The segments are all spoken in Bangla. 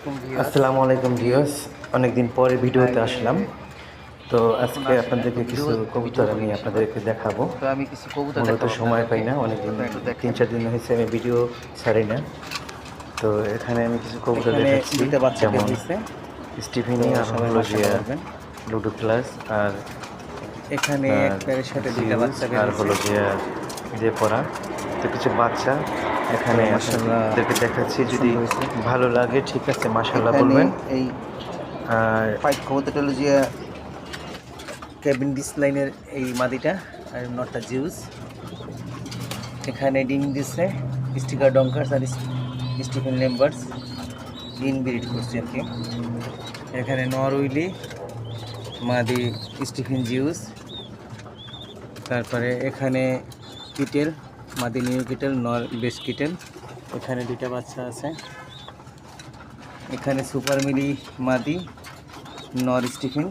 আসসালামু আলাইকুম ভিউয়ার্স, অনেকদিন পরে ভিডিওতে আসলাম। তো আজকে আপনাদেরকে কিছু কবুতর আমি আপনাদেরকে দেখাবো। তো আমি কিছু কবুতর মূলত দেখাবো সময় পাই আপনাদেরকে। না, অনেকদিন তো একটু দেখেন, 3-4 দিন হয়েছে আমি ভিডিও ছাড়ি না। তো এখানে আমি কিছু কবুতর এখানে দেখাচ্ছি, দুইটা বাচ্চা বের যেমন হয়েছে। তো স্টিফেনি আর সবাই হলো যে মাশাআল্লাহ বলবেন। লুডো প্লাস আর এখানে এক পেয়ারের সাথে দুইটা জিউস বাচ্চা বের আর হয়েছে। হলো যে পড়া। তো কিছু বাচ্চা এখানে মাশাআল্লাহ আপনাদেরকে দেখাচ্ছি, যদি পছন্দ হয়েছে। ভালো লাগে ঠিক আছে মাশাআল্লাহ এখানে বলবেন। এই আর ফাইট কবুতরটা হলো যে কেবিন ডিসলাইনের এই মাদিটা, আর নটটা জিউস। এখানে ডিম দিচ্ছে স্টিকার ডঙ্কার্স আর স্টিফেন লেম্বার্স, ইনব্রিড করছে আর কি। এখানে নরউইলি, মাদি স্টিফেন জিউস। তারপরে এখানে কিটেল, মাদি নিউ কিটেল, নর বেস কিটেল। এখানে দুইটা বাচ্চা আছে। এখানে সুপার মিলি মাদি, নর স্টিফেন।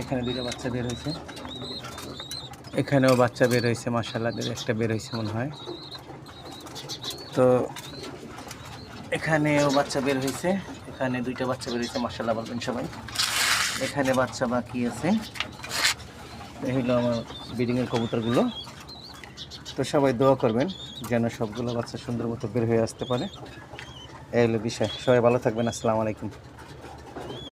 এখানে দুইটা বাচ্চা বের হয়েছে। এখানেও বাচ্চা বের হয়েছে, মাশাআল্লাহ একটা বের হয়েছে মনে হয়। তো এখানেও বাচ্চা বের হয়েছে, এখানে দুইটা বাচ্চা বের হয়েছে, মাশাআল্লাহ বলবেন সবাই। এখানে বাচ্চা বাকি আছে। এই হলো আমার ব্রিডিংয়ের কবুতরগুলো। তো সবাই দোয়া করবেন যেন সবগুলো বাচ্চা সুন্দর মতো বের হয়ে আসতে পারে। এই হলো বিষয়। সবাই ভালো থাকবেন। আসসালামু আলাইকুম।